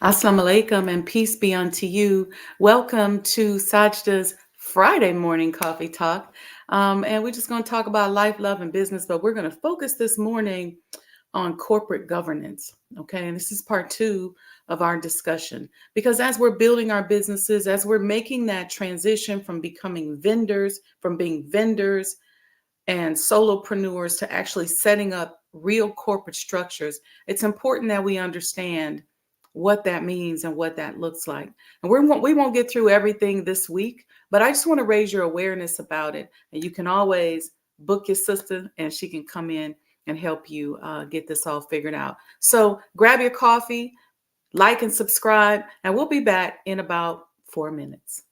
Assalamu alaikum and peace be unto you. Welcome to Sajdah's Friday morning coffee talk. And we're just going to talk about life, love, and business, but we're going to focus this morning on corporate governance. Okay. And this is part two of our discussion because as we're building our businesses, as we're making that transition from becoming vendors, from being vendors and solopreneurs to actually setting up real corporate structures, it's important that we understand what that means and what that looks like. And we won't get through everything this week, but I just want to raise your awareness about it. And you can always book your sister and she can come in and help you get this all figured out. So grab your coffee, like and subscribe, and we'll be back in about 4 minutes.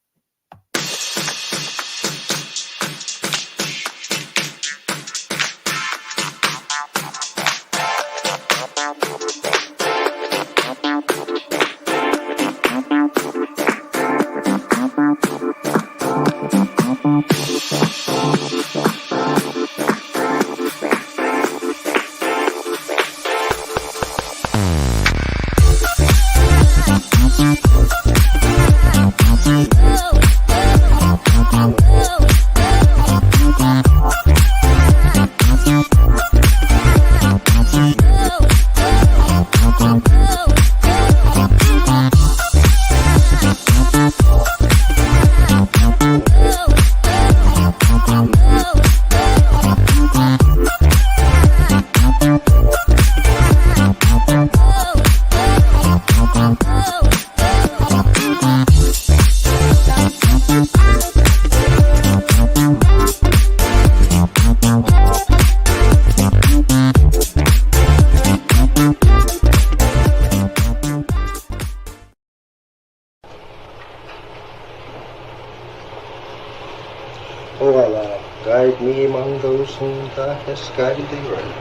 O Allah, guide me among those whom Thou hast guided thee right,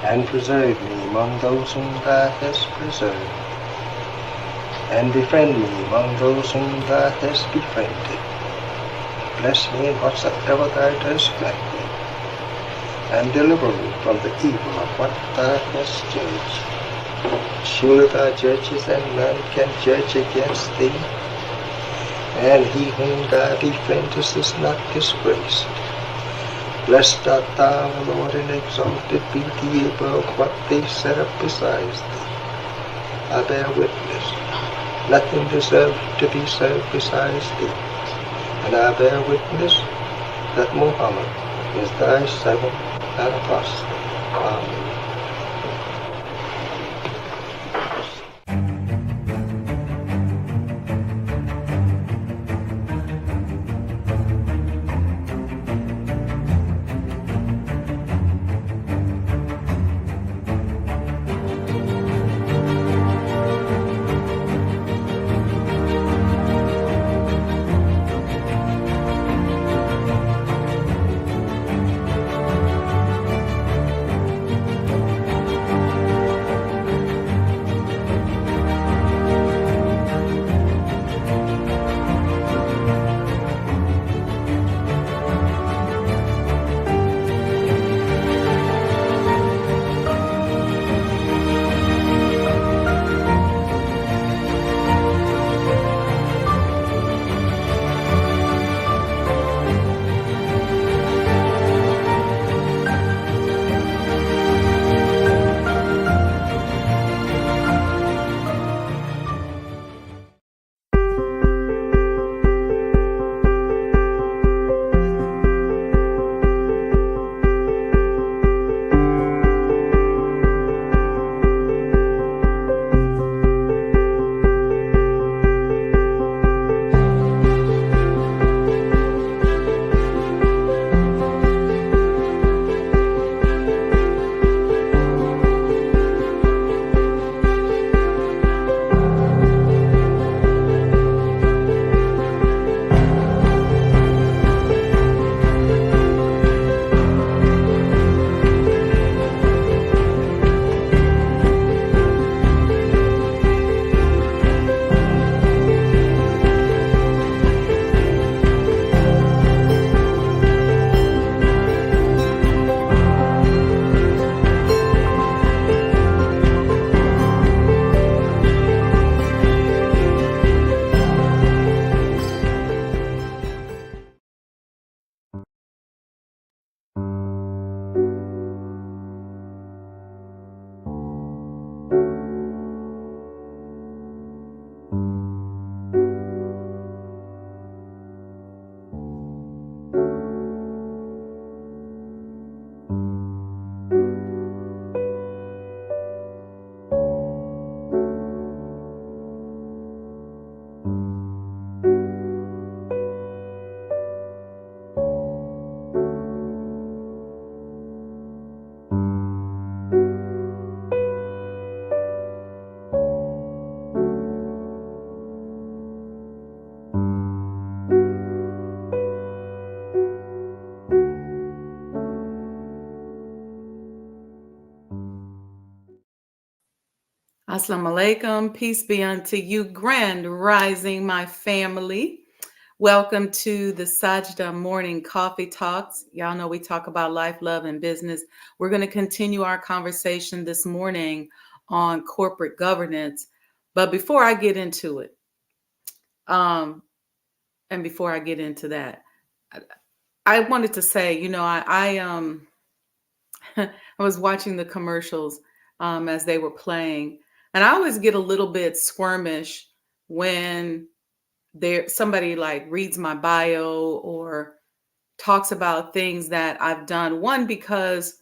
and preserve me among those whom Thou hast preserved, and befriend me among those whom Thou hast befriended. Bless me in whatsoever Thou dost grant me, and deliver me from the evil of what Thou hast judged. Surely Thou judgest, and none can judge against Thee, and he whom Thou befriendest is not disgraced. Blessed art Thou, O Lord, and exalted be Thee above what they set up besides Thee. I bear witness, nothing deserves to be served besides Thee, and I bear witness that Muhammad is Thy servant and apostle. Amen. Assalamu alaikum. Peace be unto you. Grand rising, my family. Welcome to the Sajdah Morning Coffee Talks. Y'all know we talk about life, love, and business. We're going to continue our conversation this morning on corporate governance. But before I get into it, um, and before I get into that, I wanted to say, I was watching the commercials as they were playing, and I always get a little bit squirmish when somebody like reads my bio or talks about things that I've done. One, because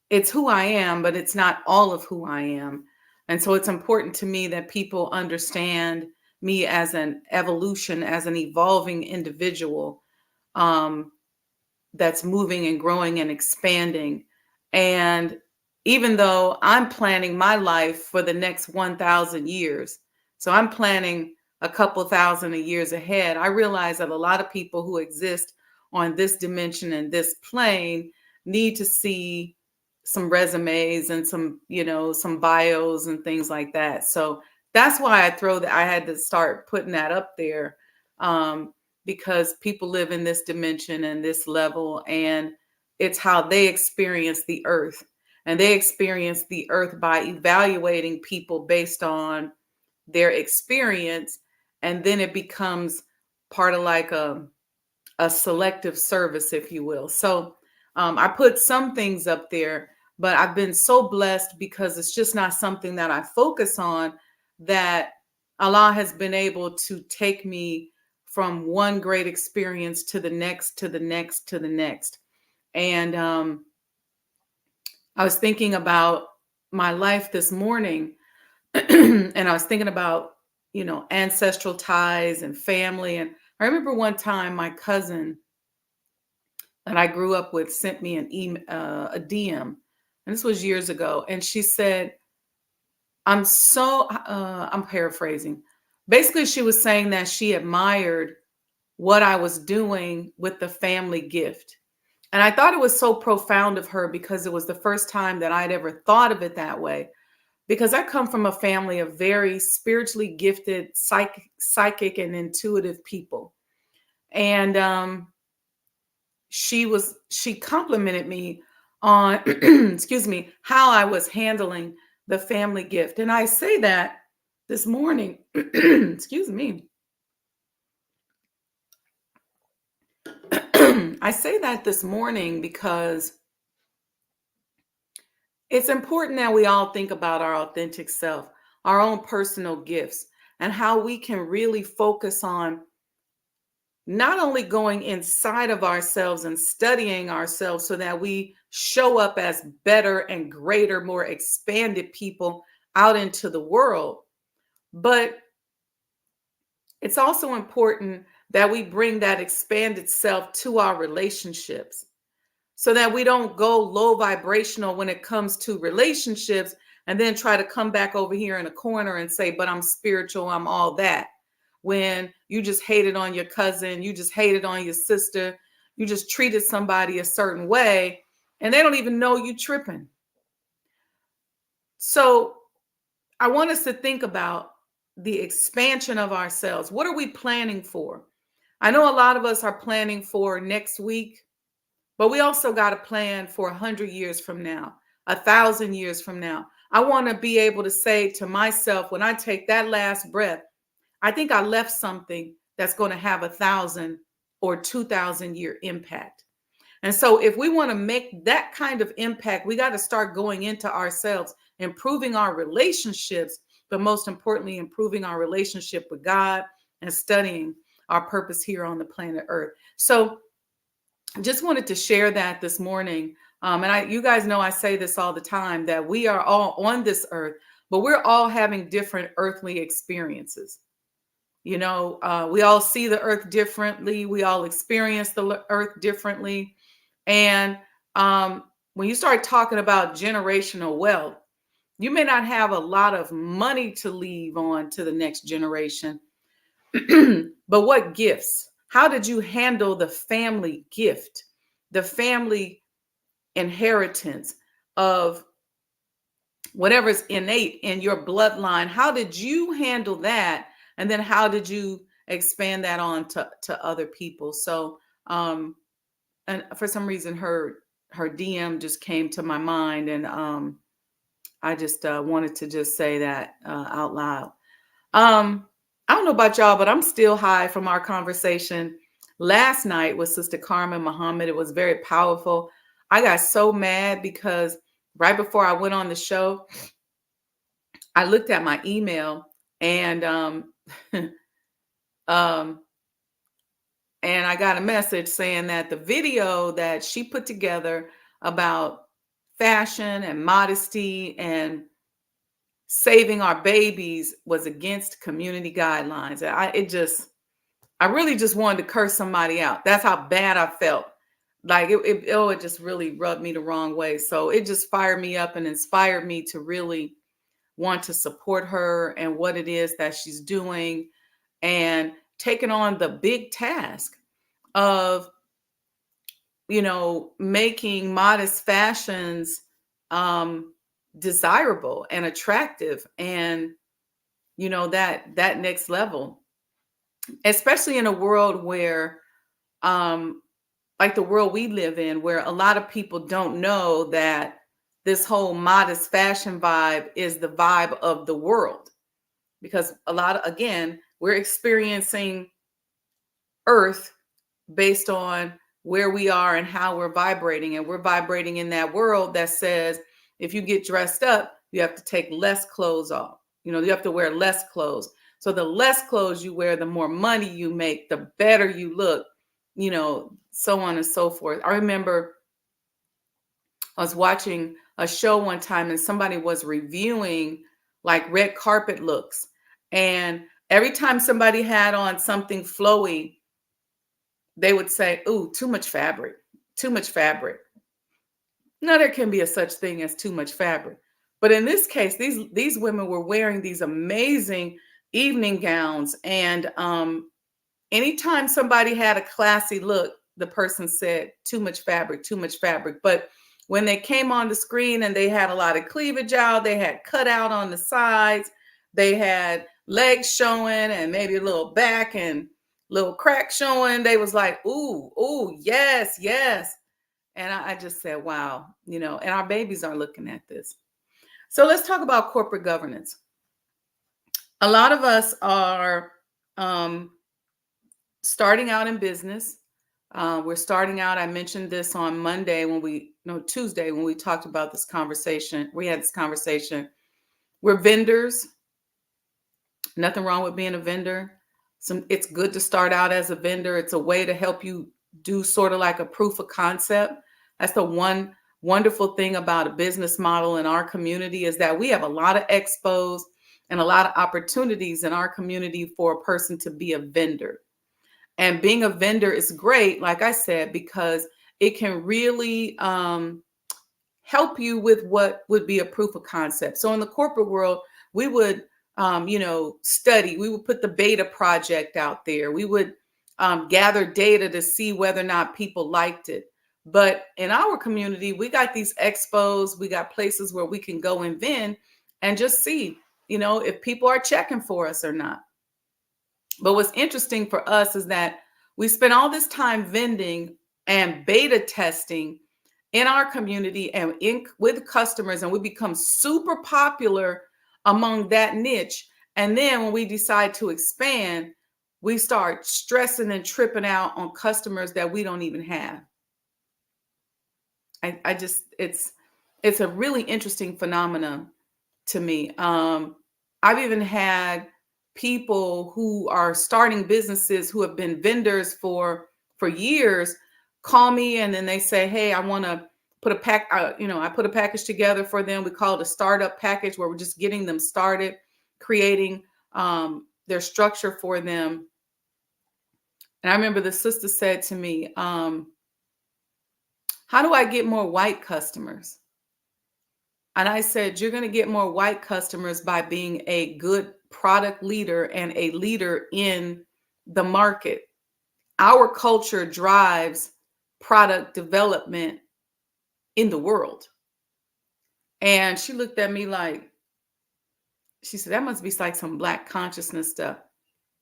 it's who I am, but it's not all of who I am. And so it's important to me that people understand me as an evolution, as an evolving individual. Um, that's moving and growing and expanding. And even though I'm planning my life for the next 1,000 years, so I'm planning a couple thousand of years ahead, I realize that a lot of people who exist on this dimension and this plane need to see some resumes and some bios and things like that. So that's why I had to start putting that up there. Because people live in this dimension and this level, and it's how they experience the earth. And they experience the earth by evaluating people based on their experience. And then it becomes part of like a selective service, if you will. So I put some things up there, but I've been so blessed because it's just not something that I focus on, that Allah has been able to take me from one great experience to the next, to the next, to the next. And I was thinking about my life this morning, and I was thinking about, ancestral ties and family. And I remember one time my cousin that I grew up with sent me a DM, and this was years ago. And she said, I'm paraphrasing. Basically, she was saying that she admired what I was doing with the family gift. And I thought it was so profound of her because it was the first time that I'd ever thought of it that way. Because I come from a family of very spiritually gifted, psychic and intuitive people. And she complimented me on excuse me, how I was handling the family gift. And I say that this morning, excuse me. I say that this morning because it's important that we all think about our authentic self, our own personal gifts, and how we can really focus on not only going inside of ourselves and studying ourselves so that we show up as better and greater, more expanded people out into the world, but it's also important that we bring that expanded self to our relationships so that we don't go low vibrational when it comes to relationships and then try to come back over here in a corner and say, but I'm spiritual, I'm all that. When you just hated on your cousin, you just hated on your sister, you just treated somebody a certain way, and they don't even know you tripping. So I want us to think about the expansion of ourselves. What are we planning for? I know a lot of us are planning for next week, but we also got to plan for 100 years from now, 1,000 years from now. I want to be able to say to myself, when I take that last breath, I think I left something that's going to have 1,000 or 2,000 year impact. And so if we want to make that kind of impact, we got to start going into ourselves, improving our relationships, but most importantly, improving our relationship with God and studying our purpose here on the planet Earth. So just wanted to share that this morning. You guys know I say this all the time, that we are all on this earth, but we're all having different earthly experiences. We all see the earth differently. We all experience the earth differently. And when you start talking about generational wealth, you may not have a lot of money to leave on to the next generation, but what gifts? How did you handle the family gift, the family inheritance of whatever's innate in your bloodline. How did you handle that? And then how did you expand that on to other people? So, and for some reason, her DM just came to my mind, and I just wanted to just say that out loud. I don't know about y'all, but I'm still high from our conversation last night with Sister Carmen Muhammad. It was very powerful. I got so mad because right before I went on the show, I looked at my email, and um, and I got a message saying that the video that she put together about fashion and modesty and saving our babies was against community guidelines. I really just wanted to curse somebody out. That's how bad I felt. Like it just really rubbed me the wrong way. So it just fired me up and inspired me to really want to support her and what it is that she's doing, and taking on the big task of, making modest fashions um, desirable and attractive, and that next level, especially in a world where um, like the world we live in, where a lot of people don't know that this whole modest fashion vibe is the vibe of the world, because a lot of, again, we're experiencing earth based on where we are and how we're vibrating, and we're vibrating in that world that says if you get dressed up, you have to take less clothes off. You have to wear less clothes. So the less clothes you wear, the more money you make, the better you look, so on and so forth. I remember I was watching a show one time, and somebody was reviewing like red carpet looks. And every time somebody had on something flowy, they would say, "Ooh, too much fabric, too much fabric." Now, there can be a such thing as too much fabric. But in this case, these women were wearing these amazing evening gowns. And anytime somebody had a classy look, the person said, "Too much fabric, too much fabric." But when they came on the screen and they had a lot of cleavage out, they had cut out on the sides, they had legs showing and maybe a little back and little crack showing, they was like, "Ooh, ooh, yes, yes." And I just said, wow, and our babies are looking at this. So let's talk about corporate governance. A lot of us are um, starting out in business. We're starting out. I mentioned this on Monday Tuesday, when we talked about this conversation. We had this conversation. We're vendors. Nothing wrong with being a vendor. It's good to start out as a vendor. It's a way to help you do sort of like a proof of concept. That's the one wonderful thing about a business model in our community, is that we have a lot of expos and a lot of opportunities in our community for a person to be a vendor. And being a vendor is great, like I said, because it can really help you with what would be a proof of concept. So in the corporate world, we would, study. We would put the beta project out there. We would gather data to see whether or not people liked it. But in our community, we got these expos. We got places where we can go and vend and just see, if people are checking for us or not. But what's interesting for us is that we spend all this time vending and beta testing in our community and with customers, and we become super popular among that niche. And then when we decide to expand, we start stressing and tripping out on customers that we don't even have. I just, it's a really interesting phenomenon to me. I've even had people who are starting businesses who have been vendors for years call me, and then they say, "Hey, I want to put a I put a package together for them. We call it a startup package, where we're just getting them started, creating their structure for them." And I remember the sister said to me, "How do I get more white customers?" And I said, "You're going to get more white customers by being a good product leader and a leader in the market. Our culture drives product development in the world. And she looked at me like, she said, that must be like some Black consciousness stuff.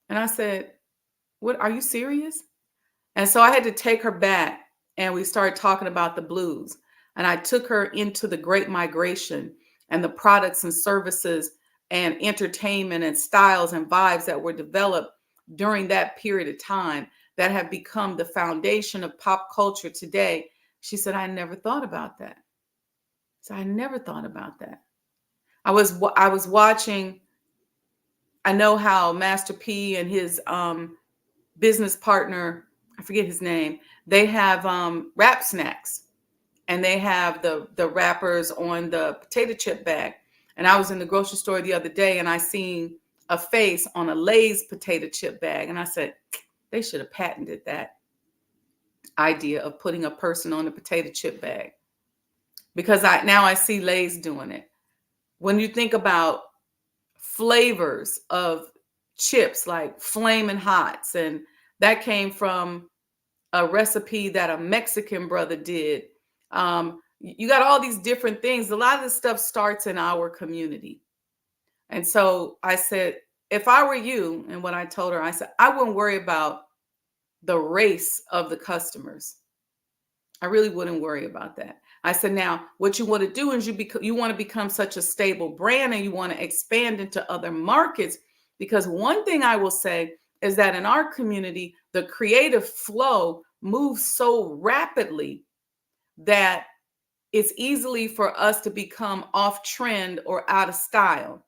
And I said, what, are you serious? And so I had to take her back and we started talking about the blues. And I took her into the Great Migration and the products and services and entertainment and styles and vibes that were developed during that period of time that have become the foundation of pop culture today. She said, I never thought about that. So I never thought about that. I was watching, I know how Master P and his business partner, I forget his name, they have rap snacks and they have the wrappers on the potato chip bag. And I was in the grocery store the other day and I seen a face on a Lay's potato chip bag. And I said, they should have patented that idea of putting a person on a potato chip bag. Because now I see Lay's doing it. When you think about flavors of chips like Flamin' Hots, and that came from a recipe that a Mexican brother did. You got all these different things. A lot of this stuff starts in our community. And so I said, if I were you, and what I told her, I said, I wouldn't worry about the race of the customers. I really wouldn't worry about that. I said, now, what you want to do is you want to become such a stable brand and you want to expand into other markets. Because one thing I will say is that in our community, the creative flow moves so rapidly that it's easily for us to become off trend or out of style.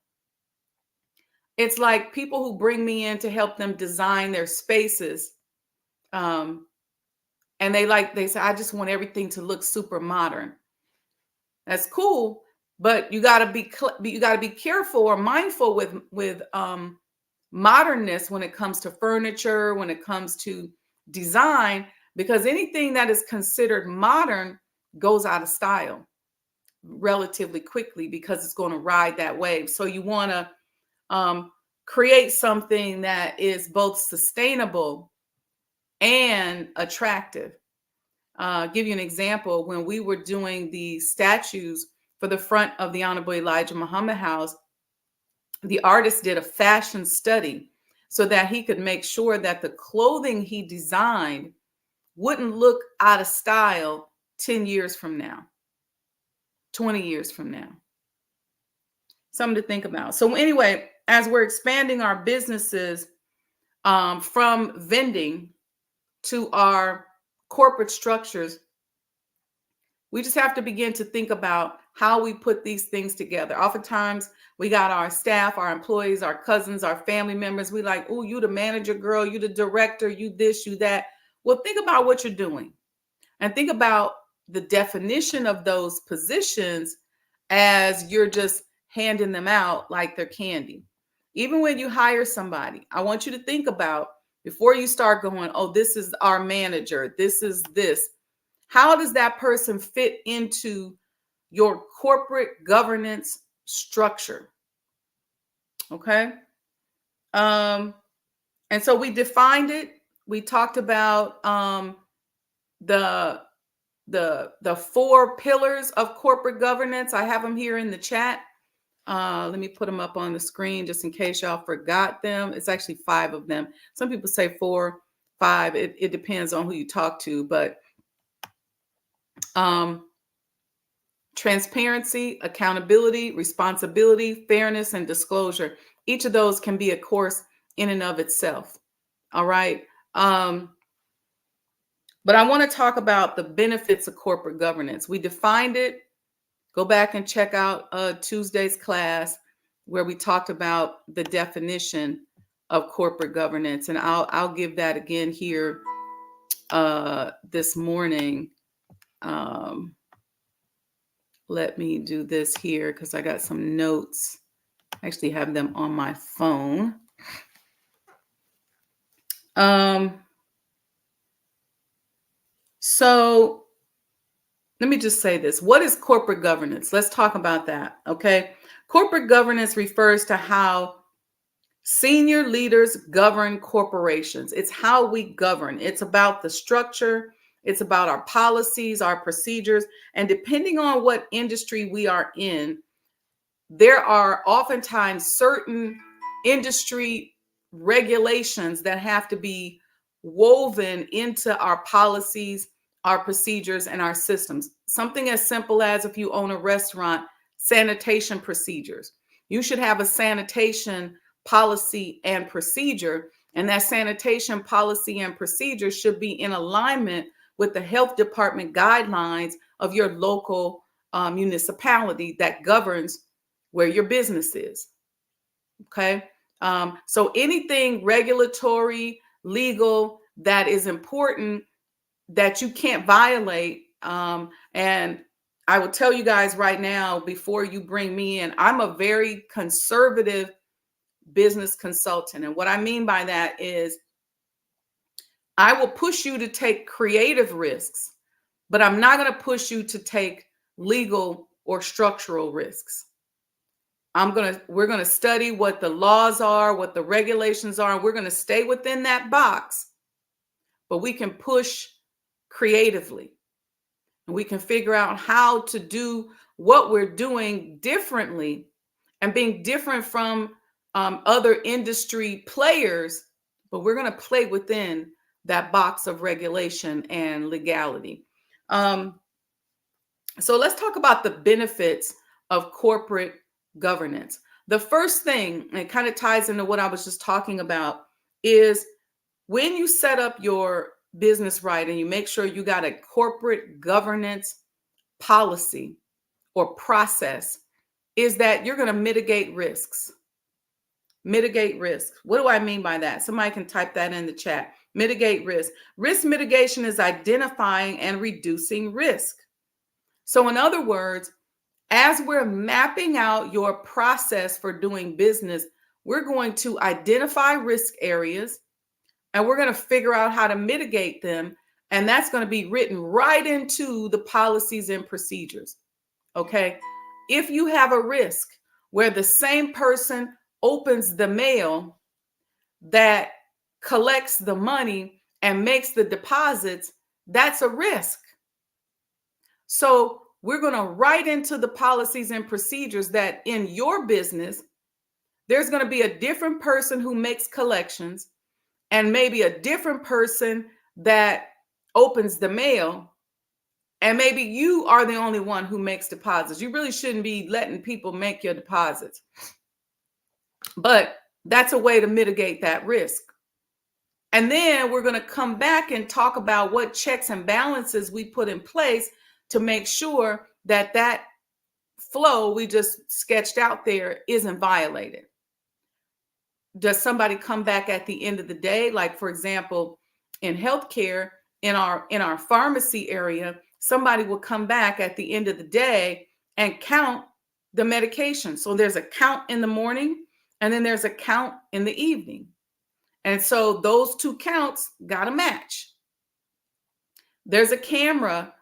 It's like people who bring me in to help them design their spaces. And they say, I just want everything to look super modern. That's cool, but you got to be careful or mindful with modernness when it comes to furniture, when it comes to design, because anything that is considered modern goes out of style relatively quickly because it's going to ride that wave. So you want to create something that is both sustainable and attractive. Give you an example. When we were doing the statues for the front of the Honorable Elijah Muhammad House, the artist did a fashion study so that he could make sure that the clothing he designed wouldn't look out of style 10 years from now, 20 years from now. Something to think about. So anyway, as we're expanding our businesses from vending to our corporate structures, we just have to begin to think about how we put these things together. Oftentimes, we got our staff, our employees, our cousins, our family members. We like, oh, you the manager, girl, you the director, you this, you that. Well, think about what you're doing and think about the definition of those positions as you're just handing them out like they're candy. Even when you hire somebody, I want you to think about before you start going, oh, this is our manager, this is this. How does that person fit into your corporate governance structure? Okay. And so we defined it. We talked about the 4 pillars of corporate governance. I have them here in the chat. Let me put them up on the screen just in case y'all forgot them. It's actually 5 of them. Some people say 4, 5. It depends on who you talk to, but transparency, accountability, responsibility, fairness, and disclosure. Each of those can be a course in and of itself. All right. But I want to talk about the benefits of corporate governance. We defined it. Go back and check out Tuesday's class where we talked about the definition of corporate governance. And I'll give that again here this morning. Let me do this here because I got some notes. I actually have them on my phone. So let me just say this. What is corporate governance? Let's talk about that, okay? Corporate governance refers to how senior leaders govern corporations. It's how we govern. It's about the structure. It's about our policies, our procedures, and depending on what industry we are in, there are oftentimes certain industry regulations that have to be woven into our policies, our procedures, and our systems. Something as simple as, if you own a restaurant, sanitation procedures. You should have a sanitation policy and procedure, and that sanitation policy and procedure should be in alignment with the health department guidelines of your local municipality that governs where your business is. Okay. So anything regulatory, legal that is important that you can't violate. And I will tell you guys right now, before you bring me in, I'm a very conservative business consultant. And what I mean by that is I will push you to take creative risks, but I'm not going to push you to take legal or structural risks. We're going to study what the laws are, what the regulations are, and we're going to stay within that box, but we can push creatively and we can figure out how to do what we're doing differently and being different from other industry players, but we're going to play within that box of regulation and legality. So let's talk about the benefits of corporate governance. The first thing, and it kind of ties into what I was just talking about, is when you set up your business right and you make sure you got a corporate governance policy or process, is that you're going to mitigate risks. Mitigate risk. What do I mean by that? Somebody can type that in the chat. Mitigate risk. Risk mitigation is identifying and reducing risk. So in other words, as we're mapping out your process for doing business, we're going to identify risk areas and we're going to figure out how to mitigate them. And that's going to be written right into the policies and procedures. Okay. If you have a risk where the same person opens the mail that collects the money and makes the deposits, that's a risk. So we're going to write into the policies and procedures that in your business, there's going to be a different person who makes collections and maybe a different person that opens the mail. And maybe you are the only one who makes deposits. You really shouldn't be letting people make your deposits. But that's a way to mitigate that risk. And then we're going to come back and talk about what checks and balances we put in place to make sure that that flow we just sketched out there isn't violated. Does somebody come back at the end of the day? Like, for example, in healthcare, in our pharmacy area, somebody will come back at the end of the day and count the medication. So there's a count in the morning and then there's a count in the evening. And so those two counts got to match. There's a camera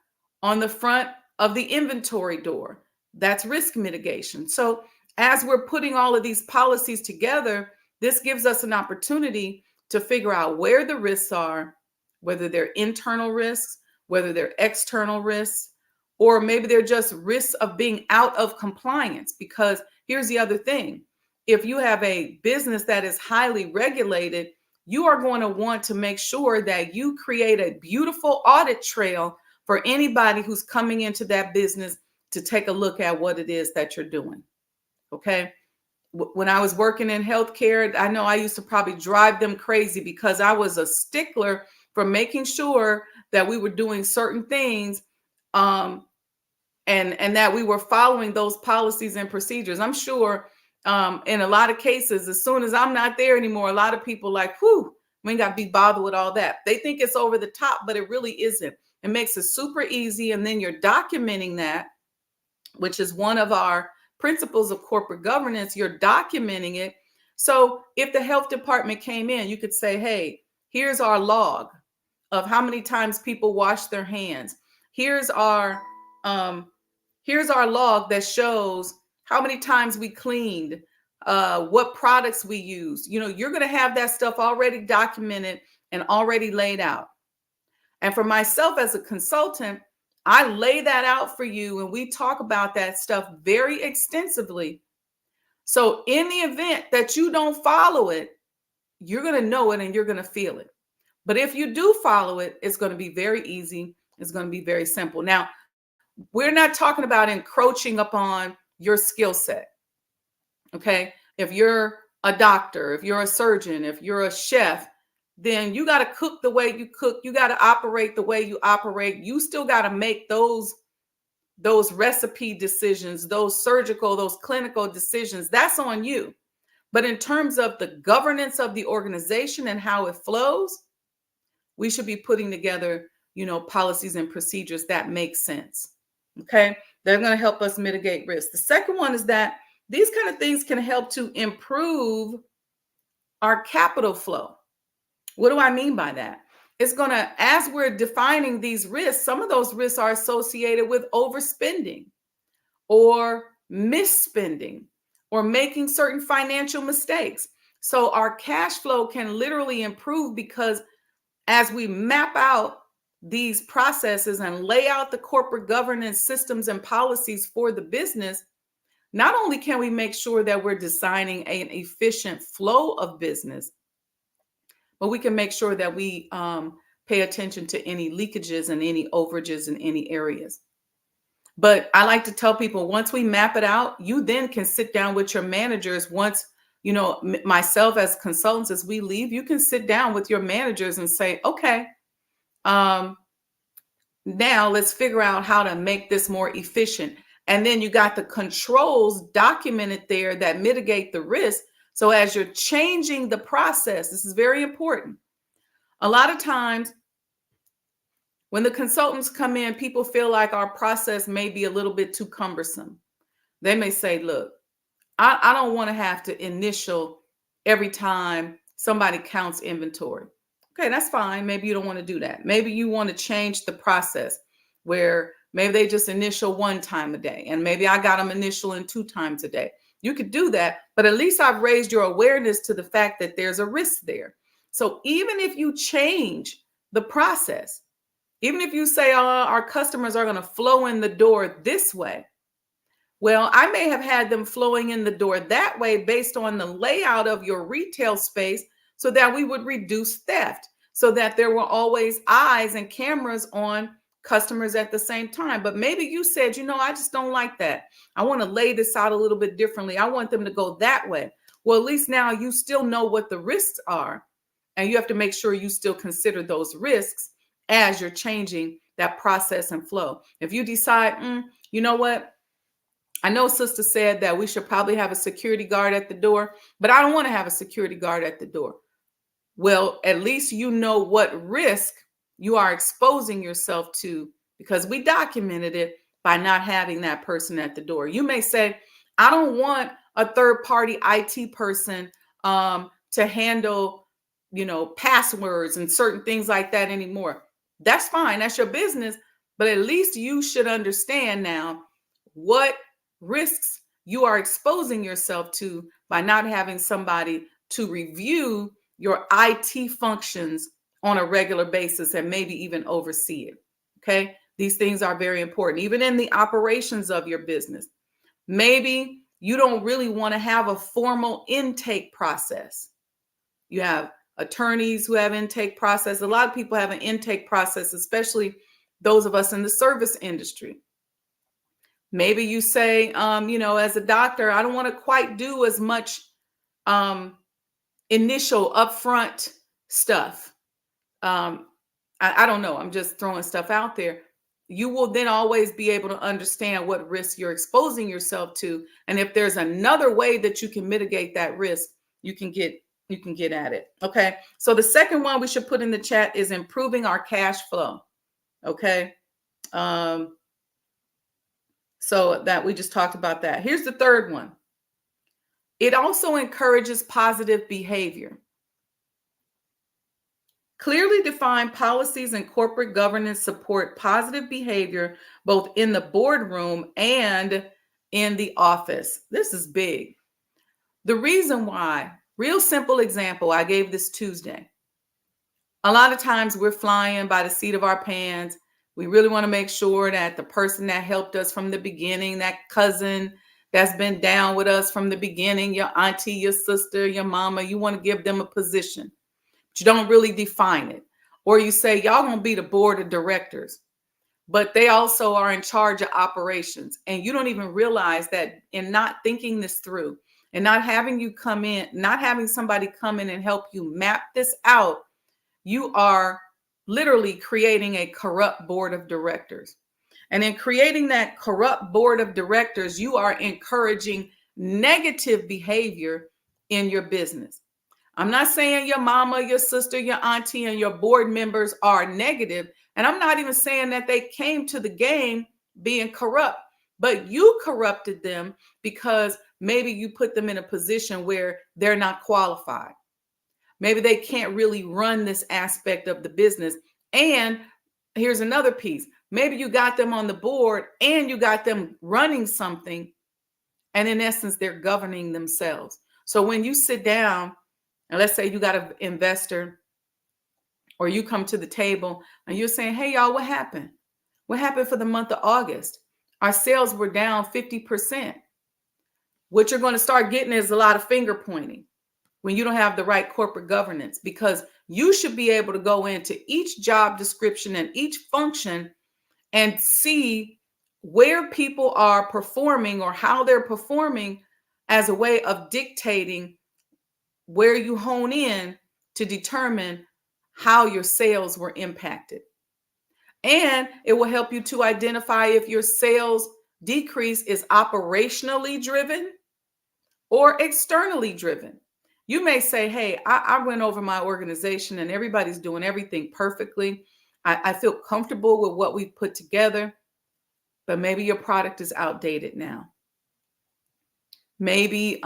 on the front of the inventory door. That's risk mitigation. So as we're putting all of these policies together, this gives us an opportunity to figure out where the risks are, whether they're internal risks, whether they're external risks, or maybe they're just risks of being out of compliance. Because here's the other thing. If you have a business that is highly regulated, you are going to want to make sure that you create a beautiful audit trail for anybody who's coming into that business to take a look at what it is that you're doing. Okay. When I was working in healthcare, I know I used to probably drive them crazy because I was a stickler for making sure that we were doing certain things and that we were following those policies and procedures. I'm sure in a lot of cases, as soon as I'm not there anymore, a lot of people like, whew, we ain't got to be bothered with all that. They think it's over the top, but it really isn't. It makes it super easy. And then you're documenting that, which is one of our principles of corporate governance. You're documenting it. So if the health department came in, you could say, hey, here's our log of how many times people wash their hands. Here's our log that shows how many times we cleaned, what products we used. You know, you're going to have that stuff already documented and already laid out. And for myself as a consultant, I lay that out for you and we talk about that stuff very extensively. So in the event that you don't follow it, you're going to know it and you're going to feel it. But if you do follow it, it's going to be very easy. It's going to be very simple. Now, we're not talking about encroaching upon your skill set. Okay. If you're a doctor, if you're a surgeon, if you're a chef, then you got to cook the way you cook. You got to operate the way you operate. You still got to make those recipe decisions, those surgical, those clinical decisions. That's on you. But in terms of the governance of the organization and how it flows, we should be putting together, policies and procedures that make sense. Okay. They're going to help us mitigate risk. The second one is that these kind of things can help to improve our capital flow. What do I mean by that? It's going to, as we're defining these risks, some of those risks are associated with overspending or misspending or making certain financial mistakes. So our cash flow can literally improve because as we map out these processes and lay out the corporate governance systems and policies for the business, not only can we make sure that we're designing an efficient flow of business, but we can make sure that we pay attention to any leakages and any overages in any areas. But I like to tell people, once we map it out, you then can sit down with your managers. Once, myself as consultants, as we leave, you can sit down with your managers and say, okay, now let's figure out how to make this more efficient. And then you got the controls documented there that mitigate the risk. So as you're changing the process, this is very important. A lot of times when the consultants come in, people feel like our process may be a little bit too cumbersome. They may say, look, I don't want to have to initial every time somebody counts inventory. Okay, that's fine. Maybe you don't want to do that. Maybe you want to change the process where maybe they just initial one time a day and maybe I got them initialing 2 times a day. You could do that, but at least I've raised your awareness to the fact that there's a risk there. So even if you change the process, even if you say, our customers are going to flow in the door this way, well, I may have had them flowing in the door that way based on the layout of your retail space so that we would reduce theft, so that there were always eyes and cameras on customers at the same time. But maybe you said, I just don't like that. I want to lay this out a little bit differently. I want them to go that way. Well, at least now you still know what the risks are, and you have to make sure you still consider those risks as you're changing that process and flow. If you decide, you know what? I know sister said that we should probably have a security guard at the door, but I don't want to have a security guard at the door. Well, at least you know what risk you are exposing yourself to because we documented it by not having that person at the door. You may say, I don't want a third-party IT person to handle, passwords and certain things like that anymore. That's fine. That's your business. But at least you should understand now what risks you are exposing yourself to by not having somebody to review your IT functions on a regular basis and maybe even oversee it. Okay. These things are very important, even in the operations of your business. Maybe you don't really want to have a formal intake process. You have attorneys who have intake process. A lot of people have an intake process, especially those of us in the service industry. Maybe you say, as a doctor, I don't want to quite do as much initial upfront stuff. I don't know. I'm just throwing stuff out there. You will then always be able to understand what risk you're exposing yourself to. And if there's another way that you can mitigate that risk, you can get at it. Okay. So the second one we should put in the chat is improving our cash flow. Okay. So that we just talked about that. Here's the third one. It also encourages positive behavior. Clearly defined policies and corporate governance support positive behavior, both in the boardroom and in the office. This is big. The reason why, real simple example, I gave this Tuesday. A lot of times we're flying by the seat of our pants. We really want to make sure that the person that helped us from the beginning, that cousin that's been down with us from the beginning, your auntie, your sister, your mama, you want to give them a position, but you don't really define it. Or you say, y'all gonna be the board of directors, but they also are in charge of operations. And you don't even realize that in not thinking this through and not having you come in, not having somebody come in and help you map this out, you are literally creating a corrupt board of directors. And in creating that corrupt board of directors, you are encouraging negative behavior in your business. I'm not saying your mama, your sister, your auntie, and your board members are negative. And I'm not even saying that they came to the game being corrupt, but you corrupted them because maybe you put them in a position where they're not qualified. Maybe they can't really run this aspect of the business. And here's another piece. Maybe you got them on the board and you got them running something. And in essence, they're governing themselves. So when you sit down, and let's say you got an investor or you come to the table and you're saying, hey, y'all, what happened? What happened for the month of August? Our sales were down 50%. What you're going to start getting is a lot of finger pointing when you don't have the right corporate governance, because you should be able to go into each job description and each function and see where people are performing or how they're performing as a way of dictating where you hone in to determine how your sales were impacted. And it will help you to identify if your sales decrease is operationally driven or externally driven. You may say, hey, I went over my organization and everybody's doing everything perfectly. I feel comfortable with what we've put together, but maybe your product is outdated now. Maybe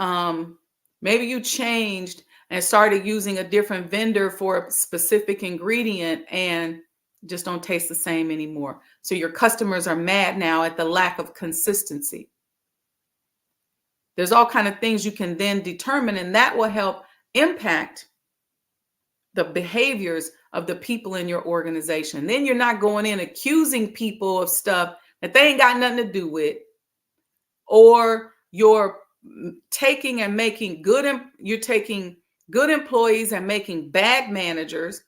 you changed and started using a different vendor for a specific ingredient and just don't taste the same anymore. So your customers are mad now at the lack of consistency. There's all kinds of things you can then determine, and that will help impact the behaviors of the people in your organization. Then you're not going in accusing people of stuff that they ain't got nothing to do with, or you're taking good employees and making bad managers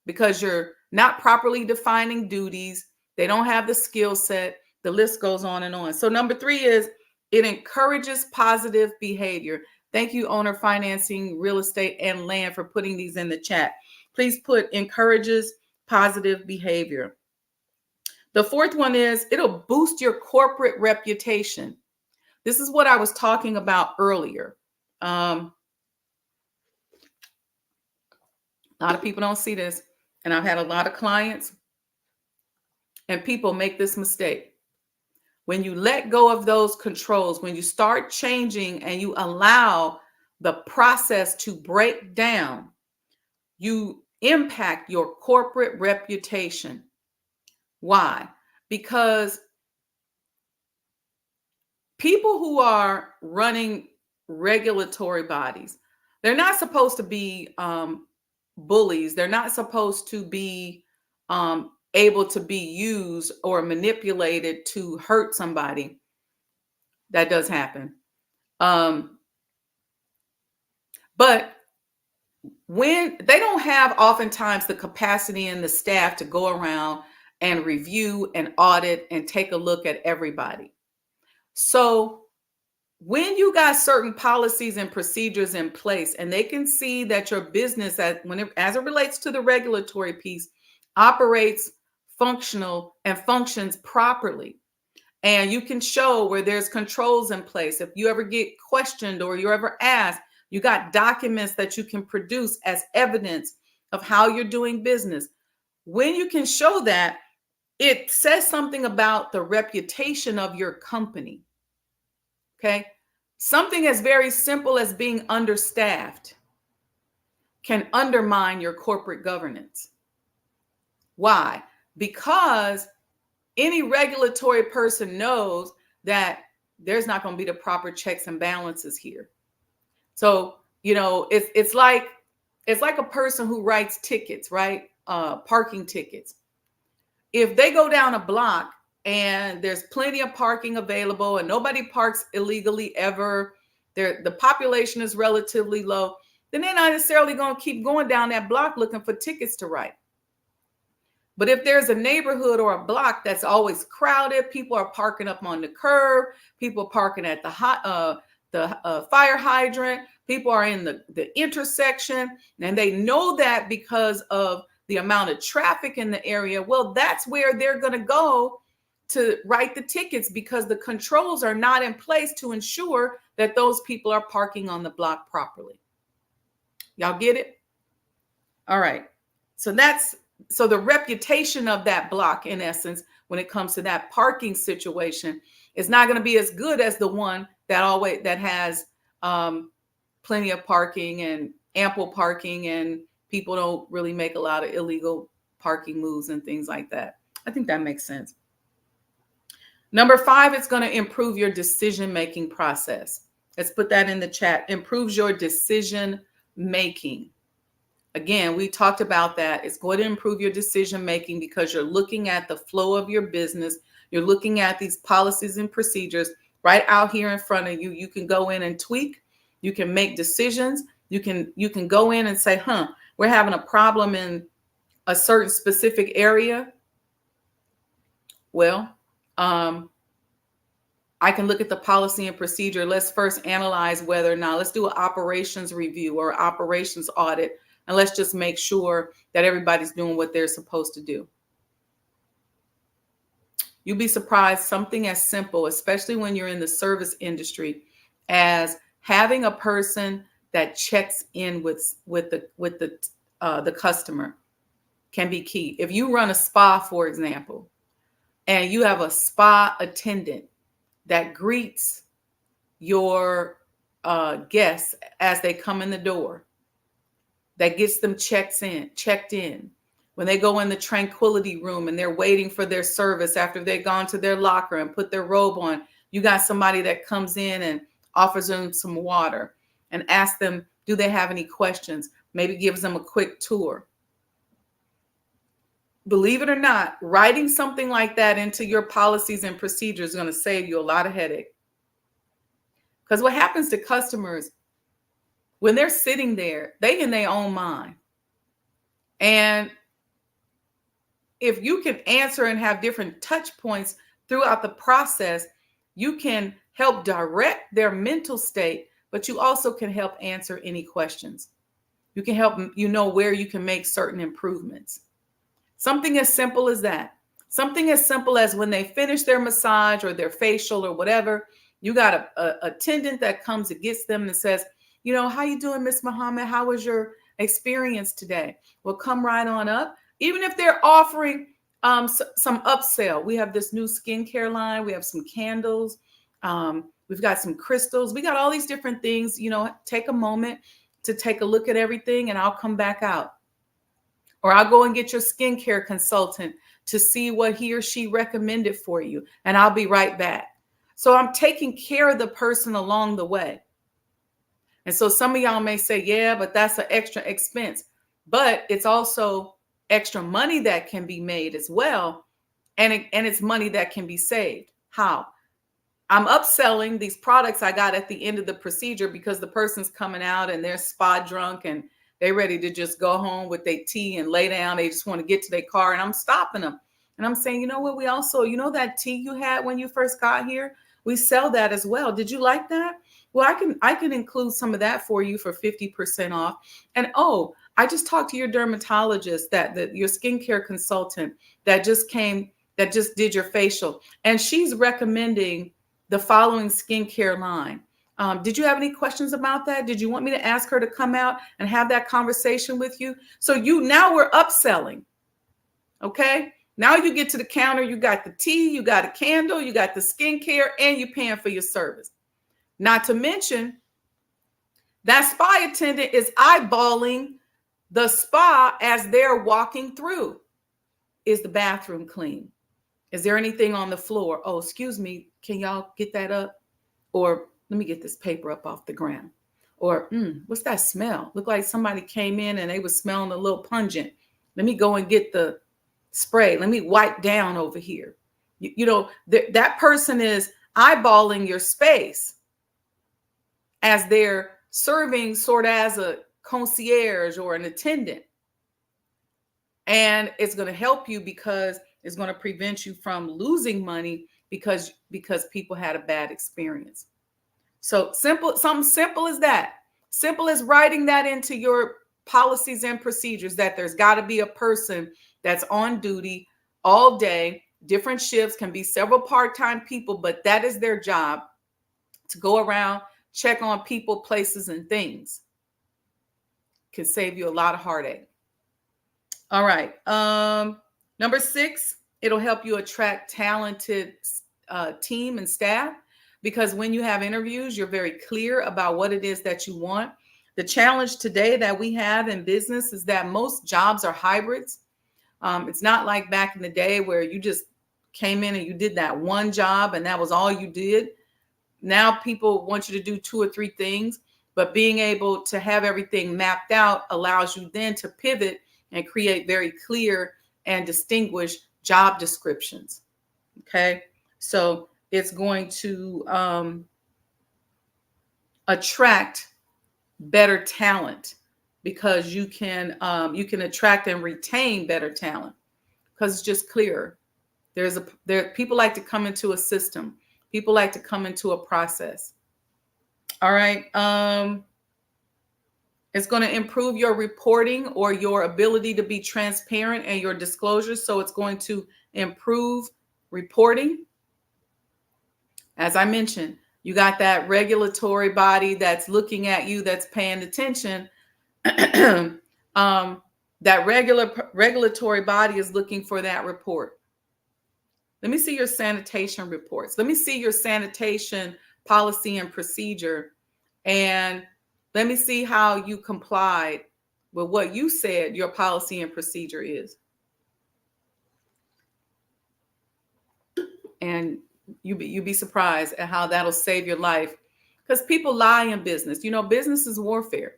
because you're not properly defining duties. They don't have the skill set. The list goes on and on. So number 3 is it encourages positive behavior. Thank you, Owner Financing, Real Estate, and Land, for putting these in the chat. Please put encourages positive behavior. The 4th one is it'll boost your corporate reputation. This is what I was talking about earlier. A lot of people don't see this, and I've had a lot of clients and people make this mistake. When you let go of those controls, when you start changing and you allow the process to break down, you impact your corporate reputation. Why? Because people who are running regulatory bodies, they're not supposed to be bullies. They're not supposed to be able to be used or manipulated to hurt somebody. That does happen. But when they don't have oftentimes the capacity and the staff to go around and review and audit and take a look at everybody. So when you got certain policies and procedures in place and they can see that your business, as it relates to the regulatory piece, operates functional and functions properly, and you can show where there's controls in place. If you ever get questioned or you're ever asked, you got documents that you can produce as evidence of how you're doing business. When you can show that, it says something about the reputation of your company. Okay. Something as very simple as being understaffed can undermine your corporate governance. Why? Because any regulatory person knows that there's not going to be the proper checks and balances here. So, it's like it's like a person who writes tickets, right? Parking tickets. If they go down a block and there's plenty of parking available and nobody parks illegally ever, the population is relatively low, then they're not necessarily going to keep going down that block looking for tickets to write. But if there's a neighborhood or a block that's always crowded, people are parking up on the curb, people parking at the fire hydrant, people are in the intersection, and they know that because of the amount of traffic in the area. Well, that's where they're going to go to write the tickets because the controls are not in place to ensure that those people are parking on the block properly. Y'all get it? All right. So the reputation of that block, in essence, when it comes to that parking situation, is not going to be as good as the one that has plenty of parking and ample parking, and people don't really make a lot of illegal parking moves and things like that. I think that makes sense. Number 5, it's going to improve your decision-making process. Let's put that in the chat. Improves your decision making. Again, we talked about that. It's going to improve your decision making because you're looking at the flow of your business. You're looking at these policies and procedures right out here in front of you. You can go in and tweak. You can make decisions. You can go in and say, we're having a problem in a certain specific area. Well, I can look at the policy and procedure. Let's first analyze whether or not, let's do an operations review or operations audit. And let's just make sure that everybody's doing what they're supposed to do. You'll be surprised, something as simple, especially when you're in the service industry, as having a person that checks in with the customer can be key. If you run a spa, for example, and you have a spa attendant that greets your guests as they come in the door, that gets them checked in. When they go in the tranquility room and they're waiting for their service after they've gone to their locker and put their robe on, you got somebody that comes in and offers them some water and asks them, do they have any questions? Maybe gives them a quick tour. Believe it or not, writing something like that into your policies and procedures is going to save you a lot of headache. Because what happens to customers, when they're sitting there, they in their own mind. And if you can answer and have different touch points throughout the process, you can help direct their mental state, but you also can help answer any questions. You can help where you can make certain improvements. Something as simple as that. Something as simple as when they finish their massage or their facial or whatever, you got a attendant that comes and gets them and says, how you doing, Miss Muhammad? How was your experience today? Well, come right on up. Even if they're offering some upsell, we have this new skincare line. We have some candles. We've got some crystals. We got all these different things. Take a moment to take a look at everything, and I'll come back out. Or I'll go and get your skincare consultant to see what he or she recommended for you, and I'll be right back. So I'm taking care of the person along the way. And so some of y'all may say, yeah, but that's an extra expense. But it's also extra money that can be made as well. And it's money that can be saved. How? I'm upselling these products I got at the end of the procedure because the person's coming out and they're spa drunk and they're ready to just go home with their tea and lay down. They just want to get to their car, and I'm stopping them. And I'm saying, you know what? We also, that tea you had when you first got here, we sell that as well. Did you like that? Well, I can include some of that for you for 50% off. And I just talked to your dermatologist, your skincare consultant that just did your facial, and she's recommending the following skincare line. Did you have any questions about that? Did you want me to ask her to come out and have that conversation with you? So now we're upselling. Okay. Now you get to the counter, you got the tea, you got a candle, you got the skincare, and you're paying for your service. Not to mention, that spa attendant is eyeballing the spa as they're walking through. Is the bathroom clean? Is there anything on the floor? Oh, excuse me, can y'all get that up? Or let me get this paper up off the ground. Or what's that smell? Look like somebody came in and they was smelling a little pungent. Let me go and get the spray. Let me wipe down over here. That person is eyeballing your space as they're serving, sort of as a concierge or an attendant. And it's going to help you because it's going to prevent you from losing money because people had a bad experience. So something simple as that. Simple as writing that into your policies and procedures, that there's got to be a person that's on duty all day. Different shifts, can be several part-time people, but that is their job, to go around, check on people, places, and things. Can save you a lot of heartache. All right. Number 6, it'll help you attract talented team and staff, because when you have interviews, you're very clear about what it is that you want. The challenge today that we have in business is that most jobs are hybrids. It's not like back in the day where you just came in and you did that one job and that was all you did. Now people want you to do 2 or 3 things, but being able to have everything mapped out allows you then to pivot and create very clear and distinguished job descriptions. Okay, so it's going to attract better talent, because you can attract and retain better talent because it's just clearer. People like to come into a system. People like to come into a process. All right. It's going to improve your reporting or your ability to be transparent and your disclosures. So it's going to improve reporting. As I mentioned, you got that regulatory body that's looking at you, that's paying attention. That regulatory body is looking for that report. Let me see your sanitation reports. Let me see your sanitation policy and procedure. And let me see how you complied with what you said your policy and procedure is. And you'd be surprised at how that'll save your life, because people lie in business. Business is warfare.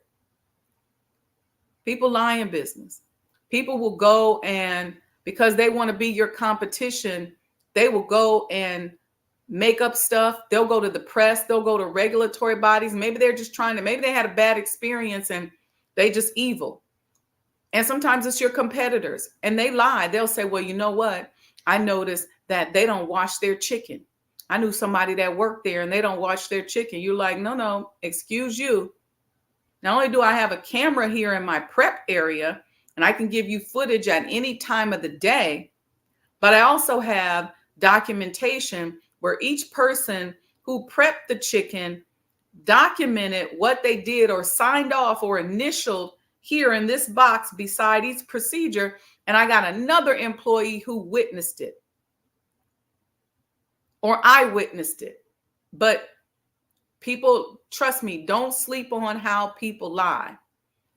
People lie in business. People will go, and because they want to be your competition, they will go and make up stuff. They'll go to the press. They'll go to regulatory bodies. Maybe they're just maybe they had a bad experience and they just evil. And sometimes it's your competitors and they lie. They'll say, well, you know what? I noticed that they don't wash their chicken. I knew somebody that worked there and they don't wash their chicken. You're like, no, excuse you. Not only do I have a camera here in my prep area and I can give you footage at any time of the day, but I also have documentation where each person who prepped the chicken documented what they did or signed off or initialed here in this box beside each procedure. And I got another employee who witnessed it, or I witnessed it. But people, trust me, don't sleep on how people lie.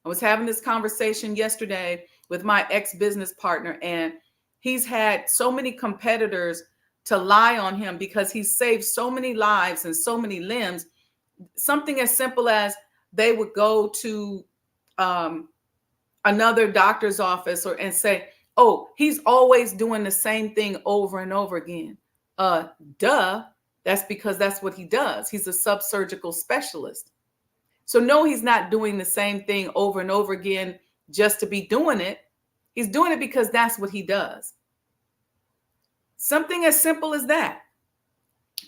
I was having this conversation yesterday with my ex-business partner, and he's had so many competitors to lie on him because he's saved so many lives and so many limbs. Something as simple as they would go to another doctor's office and say, oh, he's always doing the same thing over and over again. Duh. That's because that's what he does. He's a subsurgical specialist. So no, he's not doing the same thing over and over again just to be doing it. He's doing it because that's what he does. Something as simple as that.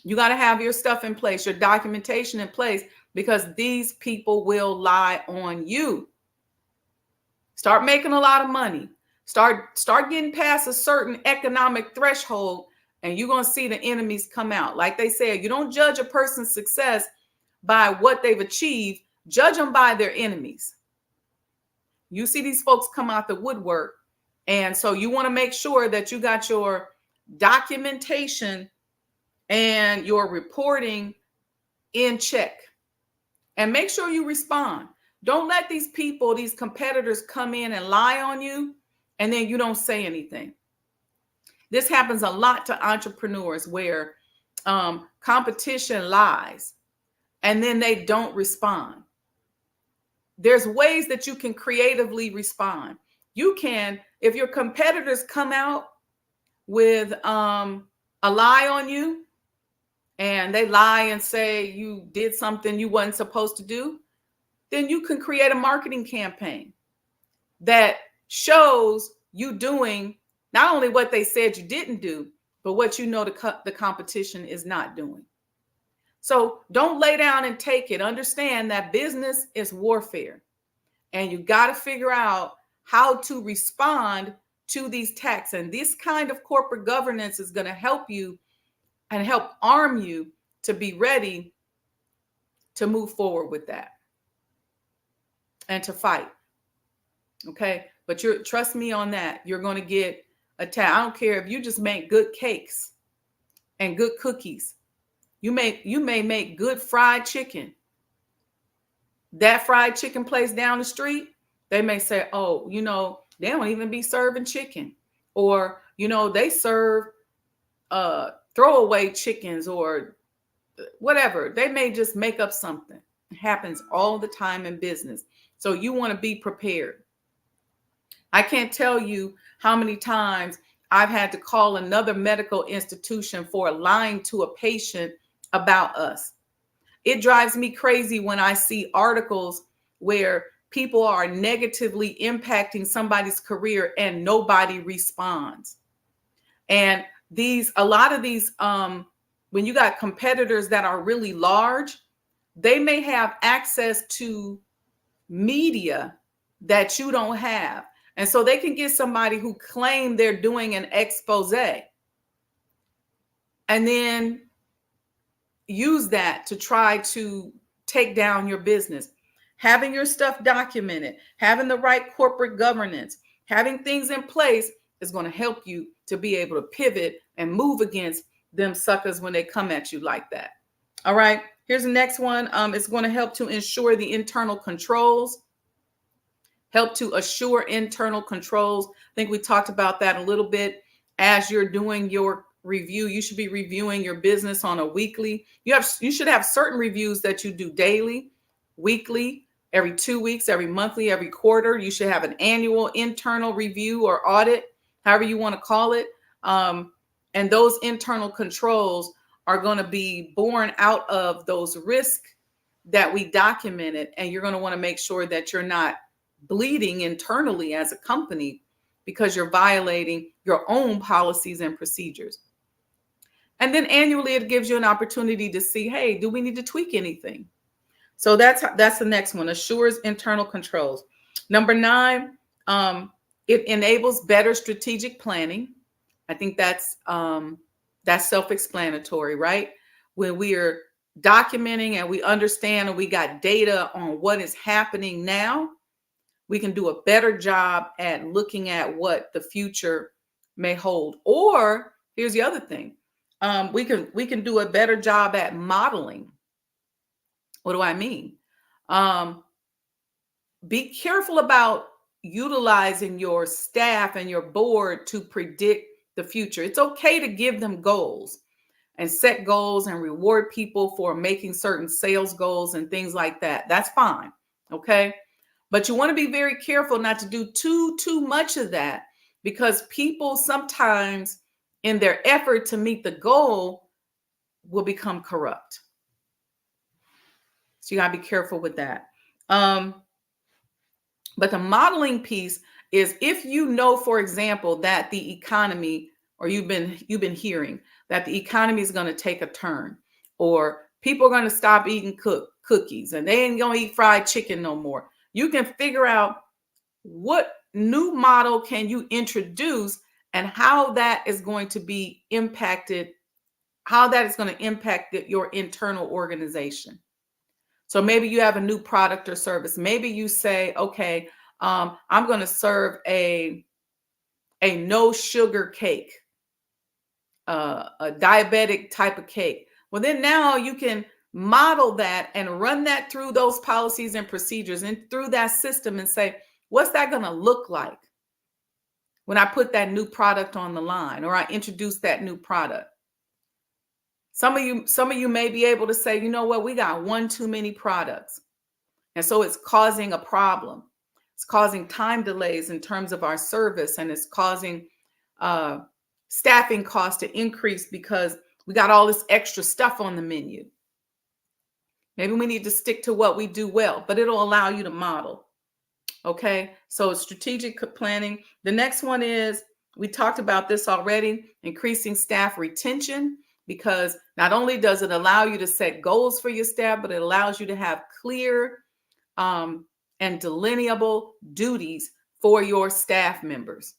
You got to have your stuff in place, your documentation in place, because these people will lie on you. Start making a lot of money. Start getting past a certain economic threshold, and you're going to see the enemies come out. Like they said, you don't judge a person's success by what they've achieved. Judge them by their enemies. You see these folks come out the woodwork. And so you want to make sure that you got your documentation and your reporting in check. And make sure you respond. Don't let these people, these competitors, come in and lie on you, and then you don't say anything. This happens a lot to entrepreneurs where competition lies, and then they don't respond. there's ways that you can creatively respond. You can, if your competitors come out with a lie on you, and they lie and say you did something you wasn't supposed to do, then you can create a marketing campaign that shows you doing not only what they said you didn't do, but what you know the competition is not doing. So don't lay down and take it. Understand that business is warfare, and you got to figure out how to respond to these attacks. And this kind of corporate governance is going to help you and help arm you to be ready to move forward with that and to fight. Okay. But you're, trust me on that, you're going to get attacked. I don't care if you just make good cakes and good cookies. You may make good fried chicken. That fried chicken place down the street, they may say, oh, they don't even be serving chicken. Or, they serve throwaway chickens or whatever. They may just make up something. It happens all the time in business. So you want to be prepared. I can't tell you how many times I've had to call another medical institution for lying to a patient about us. It drives me crazy when I see articles where people are negatively impacting somebody's career and nobody responds. And a lot of these, when you got competitors that are really large, they may have access to media that you don't have. And so they can get somebody who claim they're doing an expose and then use that to try to take down your business. Having your stuff documented, having the right corporate governance, having things in place is going to help you to be able to pivot and move against them suckers when they come at you like that. All right, here's the next one. It's going to help to ensure the internal controls. Help to assure internal controls. I think we talked about that a little bit. As you're doing your review, you should be reviewing your business on a weekly. You should have certain reviews that you do daily, weekly, every 2 weeks, every monthly, every quarter. You should have an annual internal review or audit, however you want to call it. And those internal controls are going to be born out of those risks that we documented. And you're going to want to make sure that you're not bleeding internally as a company because you're violating your own policies and procedures. And then annually, it gives you an opportunity to see, hey, do we need to tweak anything? So that's the next one, assures internal controls. Number 9, it enables better strategic planning. I think that's self-explanatory, right? When we are documenting and we understand and we got data on what is happening now, we can do a better job at looking at what the future may hold. Or here's the other thing. We can do a better job at modeling. What do I mean? Be careful about utilizing your staff and your board to predict the future. It's okay to give them goals and set goals and reward people for making certain sales goals and things like that. That's fine. Okay. But you want to be very careful not to do too much of that, because people sometimes in their effort to meet the goal will become corrupt. So you got to be careful with that. But the modeling piece is if you know, for example, that the economy, or you've been hearing that the economy is going to take a turn, or people are going to stop eating cookies and they ain't going to eat fried chicken no more. You can figure out what new model can you introduce and how that is going to be impacted, how that is going to impact your internal organization. So maybe you have a new product or service. Maybe you say, okay, I'm going to serve a no sugar cake, a diabetic type of cake. Well, then now you can model that and run that through those policies and procedures and through that system and say, what's that going to look like when I put that new product on the line or I introduce that new product? Some of you may be able to say, you know what, we got one too many products. And so it's causing a problem. It's causing time delays in terms of our service, and it's causing uh, staffing costs to increase because we got all this extra stuff on the menu. Maybe we need to stick to what we do well, but it'll allow you to model. Okay, so strategic planning. The next one is, we talked about this already, increasing staff retention, because not only does it allow you to set goals for your staff, but it allows you to have clear and delineable duties for your staff members.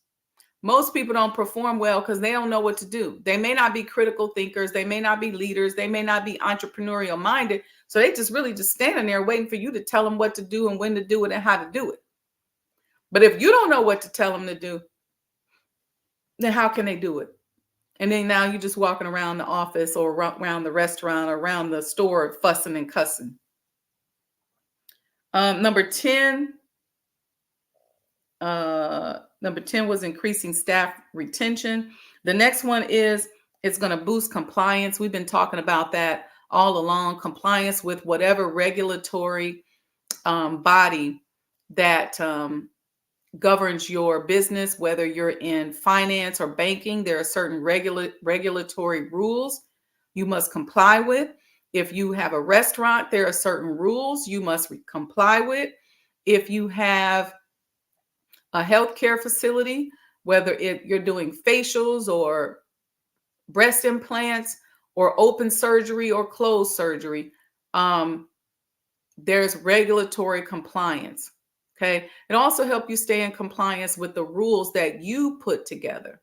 Most people don't perform well because they don't know what to do. They may not be critical thinkers. They may not be leaders. They may not be entrepreneurial minded. So they just really just standing there waiting for you to tell them what to do and when to do it and how to do it. But if you don't know what to tell them to do, then how can they do it? And then now you're just walking around the office or around the restaurant or around the store fussing and cussing. Number 10 was increasing staff retention. The next one is, it's going to boost compliance. We've been talking about that all along. Compliance with whatever regulatory body that governs your business, whether you're in finance or banking. There are certain regulatory rules you must comply with. If you have a restaurant, there are certain rules you must comply with. If you have a healthcare facility, whether you're doing facials or breast implants or open surgery or closed surgery, there's regulatory compliance. Okay. It also helps you stay in compliance with the rules that you put together.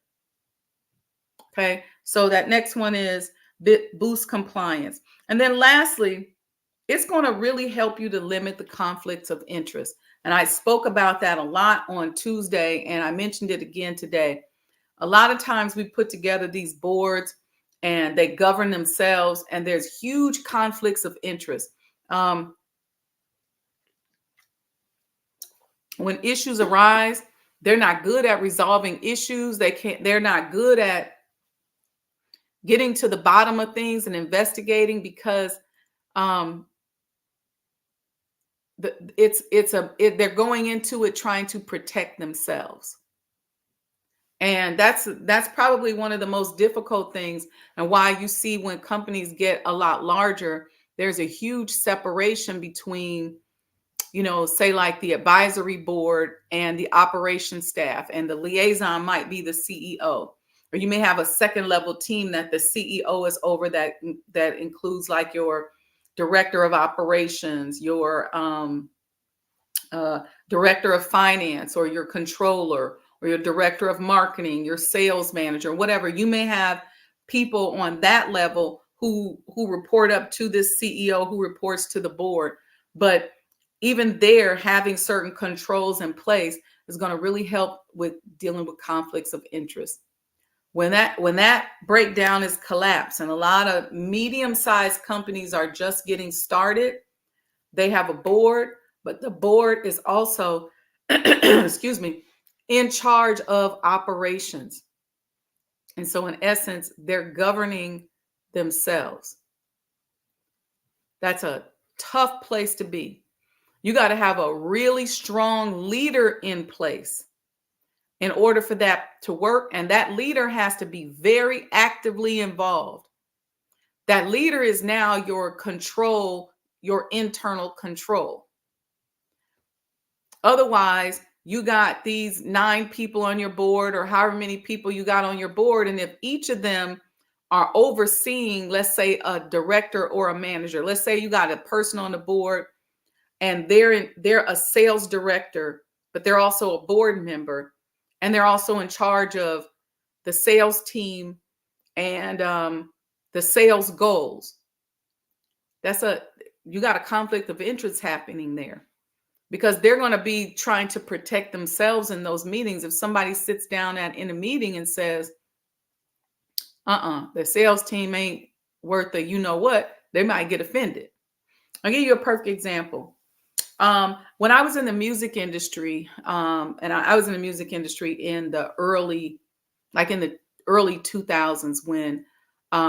Okay. So that next one is boost compliance. And then lastly, it's going to really help you to limit the conflicts of interest. And I spoke about that a lot on Tuesday, and I mentioned it again today. A lot of times we put together these boards and they govern themselves, and there's huge conflicts of interest. When issues arise, they're not good at resolving issues. They're not good at getting to the bottom of things and investigating, because they're going into it trying to protect themselves. And that's probably one of the most difficult things, and why you see when companies get a lot larger, there's a huge separation between, say like the advisory board and the operations staff, and the liaison might be the CEO. Or you may have a second level team that the CEO is over, that includes like your director of operations, your director of finance, or your controller, or your director of marketing, your sales manager, whatever. You may have people on that level who report up to this CEO, who reports to the board. But even there, having certain controls in place is going to really help with dealing with conflicts of interest. When that breakdown is collapsed, and a lot of medium-sized companies are just getting started, they have a board, but the board is also, excuse me, in charge of operations. And so in essence, they're governing themselves. That's a tough place to be. You got to have a really strong leader in place in order for that to work. And that leader has to be very actively involved. That leader is now your control, your internal control. Otherwise, you got these 9 people on your board, or however many people you got on your board. And if each of them are overseeing, let's say, a director or a manager, let's say you got a person on the board and they're a sales director, but they're also a board member, and they're also in charge of the sales team and the sales goals. You got a conflict of interest happening there, because they're going to be trying to protect themselves in those meetings. If somebody sits down in a meeting and says, the sales team ain't worth the what, they might get offended. I'll give you a perfect example. When I was in the music industry, and I was in the music industry in the early 2000s, when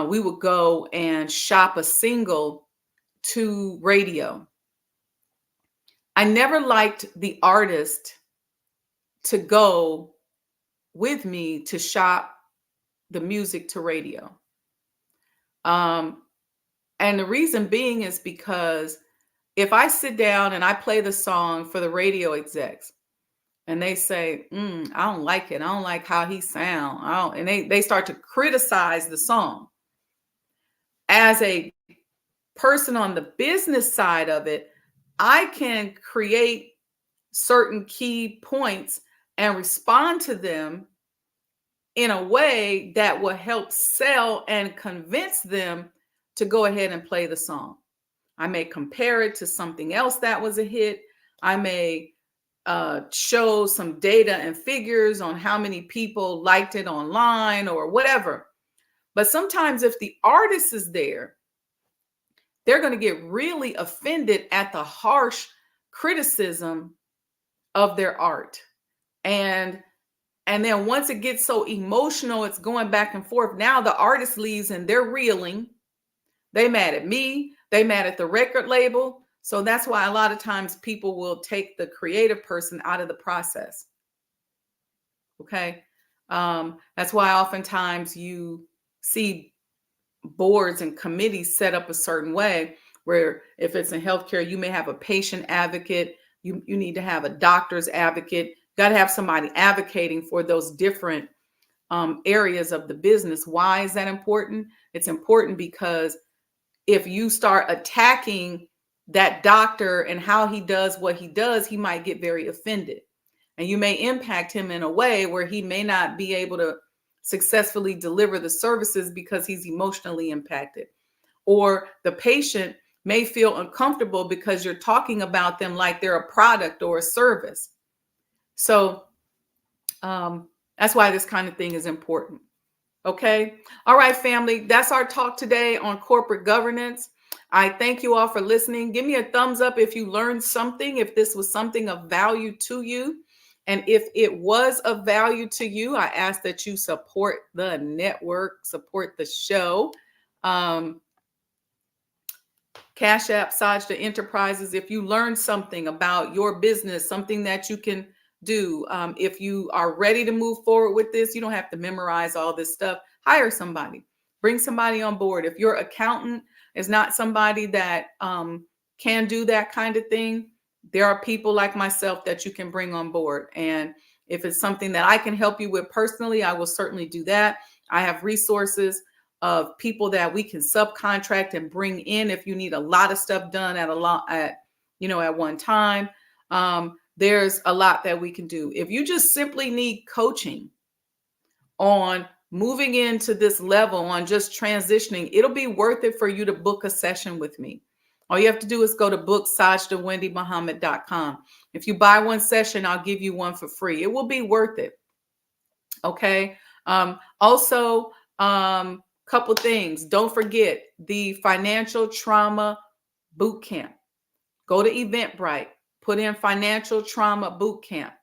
we would go and shop a single to radio. I never liked the artist to go with me to shop the music to radio. Um, and the reason being is because if I sit down and I play the song for the radio execs and they say, I don't like it. I don't like how he sound. And they start to criticize the song. As a person on the business side of it, I can create certain key points and respond to them in a way that will help sell and convince them to go ahead and play the song. I may compare it to something else that was a hit. I may show some data and figures on how many people liked it online or whatever. But sometimes if the artist is there, they're going to get really offended at the harsh criticism of their art. And then once it gets so emotional, it's going back and forth. Now the artist leaves and they're reeling. They mad at me. They mad at the record label. So that's why a lot of times people will take the creative person out of the process. Okay. That's why oftentimes you see boards and committees set up a certain way where if it's in healthcare, you may have a patient advocate. You need to have a doctor's advocate. Got to have somebody advocating for those different areas of the business. Why is that important? It's important because if you start attacking that doctor and how he does what he does, he might get very offended. And you may impact him in a way where he may not be able to successfully deliver the services because he's emotionally impacted. Or the patient may feel uncomfortable because you're talking about them like they're a product or a service. So that's why this kind of thing is important. Okay. All right, family. That's our talk today on corporate governance. I thank you all for listening. Give me a thumbs up if you learned something, if this was something of value to you. And if it was of value to you, I ask that you support the network, support the show. Cash App, Sajdah Enterprises. If you learn something about your business, something that you can do, if you are ready to move forward with this, you don't have to memorize all this stuff. Hire somebody, bring somebody on board. If your accountant is not somebody that can do that kind of thing, there are people like myself that you can bring on board. And if it's something that I can help you with personally, I will certainly do that. I have resources of people that we can subcontract and bring in if you need a lot of stuff done at one time. There's a lot that we can do. If you just simply need coaching on moving into this level, on just transitioning, it'll be worth it for you to book a session with me. All you have to do is go to booksajdahwendymuhammad.com. If you buy one session, I'll give you one for free. It will be worth it. Okay. Also, couple things. Don't forget the financial trauma boot camp. Go to Eventbrite, put in financial trauma boot camp.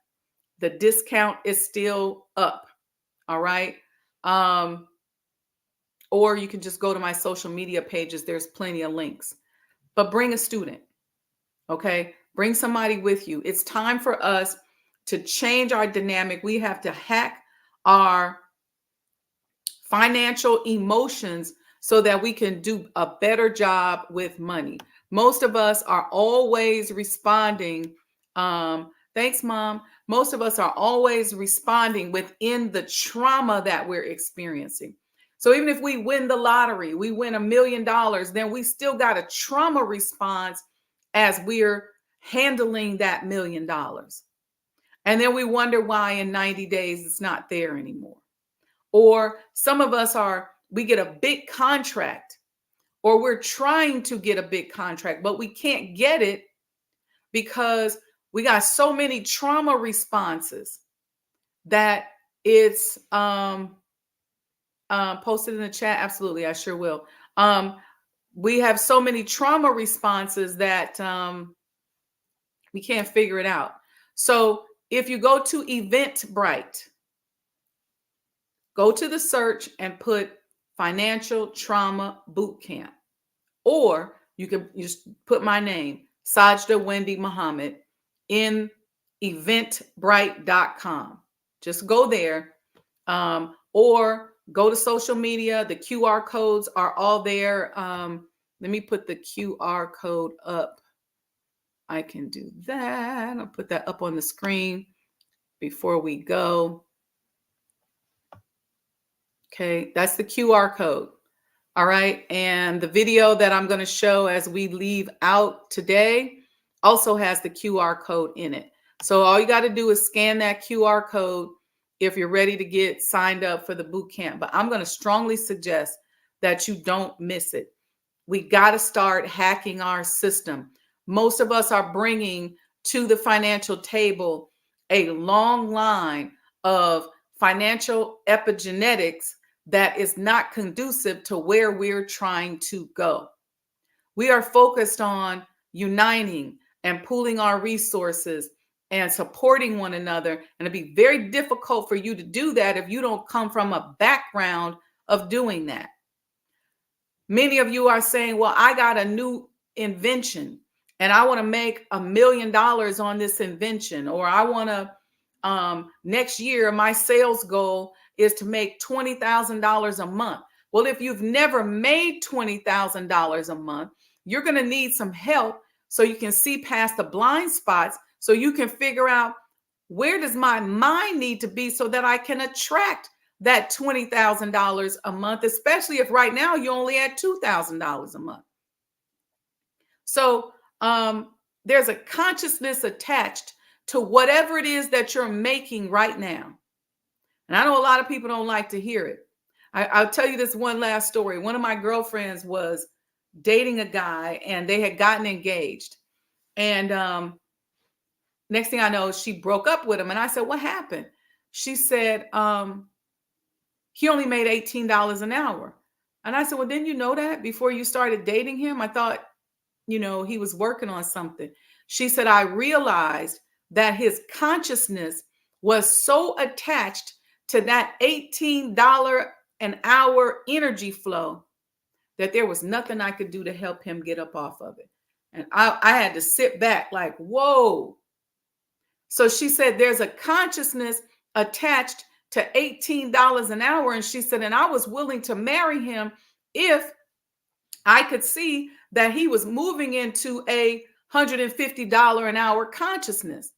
The discount is still up. All right. Or you can just go to my social media pages. There's plenty of links. But bring a student. Okay. Bring somebody with you. It's time for us to change our dynamic. We have to hack our financial emotions so that we can do a better job with money. Most of us are always responding. Thanks, Mom. Most of us are always responding within the trauma that we're experiencing. So even if we win the lottery, we win $1 million, then we still got a trauma response as we're handling that $1 million. And then we wonder why in 90 days it's not there anymore. Or some of us we get a big contract, or we're trying to get a big contract, but we can't get it because we got so many trauma responses that it's posted in the chat. Absolutely, I sure will. We have so many trauma responses that we can't figure it out. So if you go to Eventbrite, go to the search and put financial trauma boot camp, or you can just put my name, Sajdah Wendy Muhammad, in eventbrite.com. Just go there, or go to social media. The QR codes are all there. Let me put the QR code up. I can do that. I'll put that up on the screen before we go. Okay, that's the QR code. All right. And the video that I'm going to show as we leave out today also has the QR code in it. So all you got to do is scan that QR code if you're ready to get signed up for the boot camp. But I'm going to strongly suggest that you don't miss it. We got to start hacking our system. Most of us are bringing to the financial table a long line of financial epigenetics that is not conducive to where we're trying to go. We are focused on uniting and pooling our resources and supporting one another. And it'd be very difficult for you to do that if you don't come from a background of doing that. Many of you are saying, well, I got a new invention and I want to make $1 million on this invention, or I want to, next year, my sales goal is to make $20,000 a month. Well, if you've never made $20,000 a month, you're going to need some help so you can see past the blind spots, so you can figure out, where does my mind need to be so that I can attract that $20,000 a month, especially if right now you only at $2,000 a month. So there's a consciousness attached to whatever it is that you're making right now. And I know a lot of people don't like to hear it. I'll tell you this one last story. One of my girlfriends was dating a guy and they had gotten engaged. And next thing I know, she broke up with him. And I said, what happened? She said, he only made $18 an hour. And I said, well, didn't you know that before you started dating him? I thought, he was working on something. She said, I realized that his consciousness was so attached to that $18 an hour energy flow that there was nothing I could do to help him get up off of it. And I had to sit back like, whoa. So she said, there's a consciousness attached to $18 an hour. And she said, and I was willing to marry him if I could see that he was moving into a $150 an hour consciousness.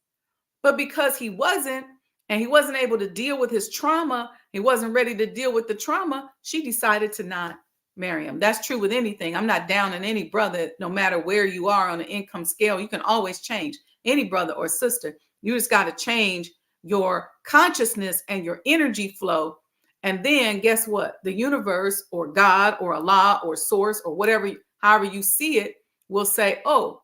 But because he wasn't, and he wasn't able to deal with his trauma, he wasn't ready to deal with the trauma, she decided to not marry him. That's true with anything. I'm not down on any brother, no matter where you are on the income scale. You can always change any brother or sister. You just got to change your consciousness and your energy flow. And then guess what? The universe or God or Allah or source or whatever, however you see it, will say, oh,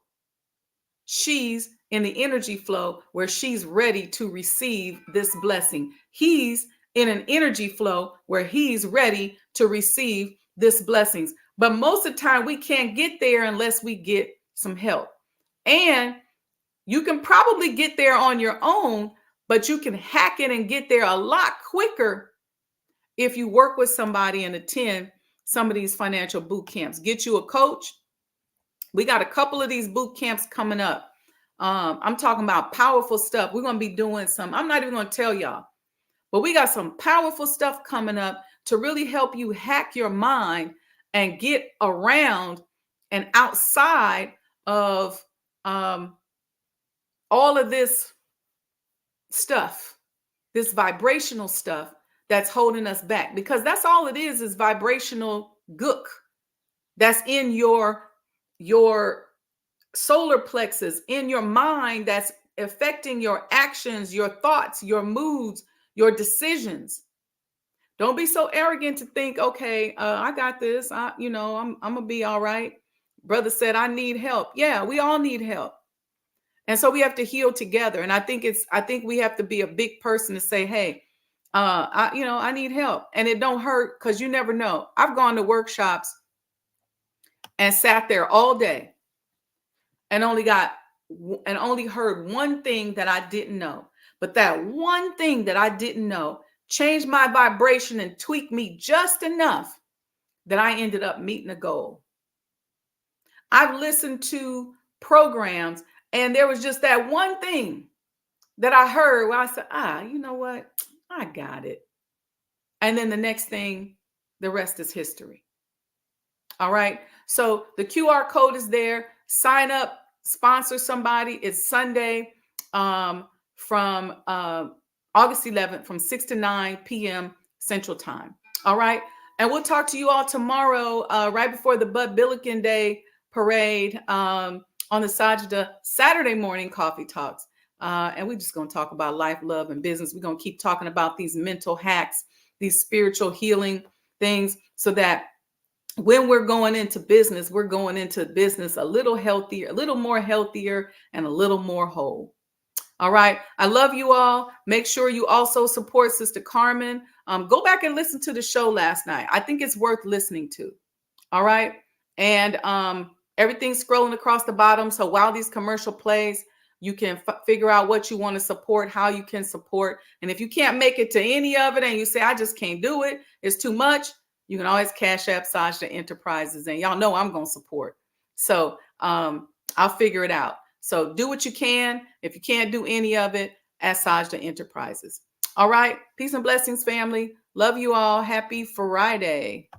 she's in the energy flow where she's ready to receive this blessing. He's in an energy flow where he's ready to receive this blessings. But most of the time we can't get there unless we get some help. And you can probably get there on your own, but you can hack it and get there a lot quicker if you work with somebody and attend some of these financial boot camps. Get you a coach. We got a couple of these boot camps coming up. I'm talking about powerful stuff. We're going to be doing some, I'm not even going to tell y'all, but we got some powerful stuff coming up to really help you hack your mind and get around and outside of all of this stuff, this vibrational stuff that's holding us back, because that's all it is vibrational gook that's in your solar plexus, in your mind, that's affecting your actions, your thoughts, your moods, your decisions. Don't be so arrogant to think, okay, I got this. I'm gonna be all right. Brother said I need help. Yeah, we all need help. And so we have to heal together. And I think we have to be a big person to say, hey, I need help. And it don't hurt, because you never know. I've gone to workshops and sat there all day and only heard one thing that I didn't know. But that one thing that I didn't know changed my vibration and tweaked me just enough that I ended up meeting a goal. I've listened to programs And there was just that one thing that I heard where I said, you know what? I got it. And then the next thing, the rest is history. All right. So the QR code is there. Sign up, sponsor somebody. It's Sunday from August 11th from 6 to 9 p.m. Central Time. All right. And we'll talk to you all tomorrow, right before the Bud Billiken Day parade on the Sajdah Saturday morning coffee talks. And we're just going to talk about life, love, and business. We're going to keep talking about these mental hacks, these spiritual healing things, so that when we're going into business a little healthier, a little more healthier, and a little more whole. All right. I love you all. Make sure you also support Sister Carmen. Go back and listen to the show last night. I think it's worth listening to. All right. And everything's scrolling across the bottom. So while these commercial plays, you can figure out what you want to support, how you can support. And if you can't make it to any of it and you say, I just can't do it, it's too much, you can always Cash App Sajdah Enterprises. And y'all know I'm going to support. So I'll figure it out. So do what you can. If you can't do any of it, at Sajdah Enterprises. All right. Peace and blessings, family. Love you all. Happy Friday.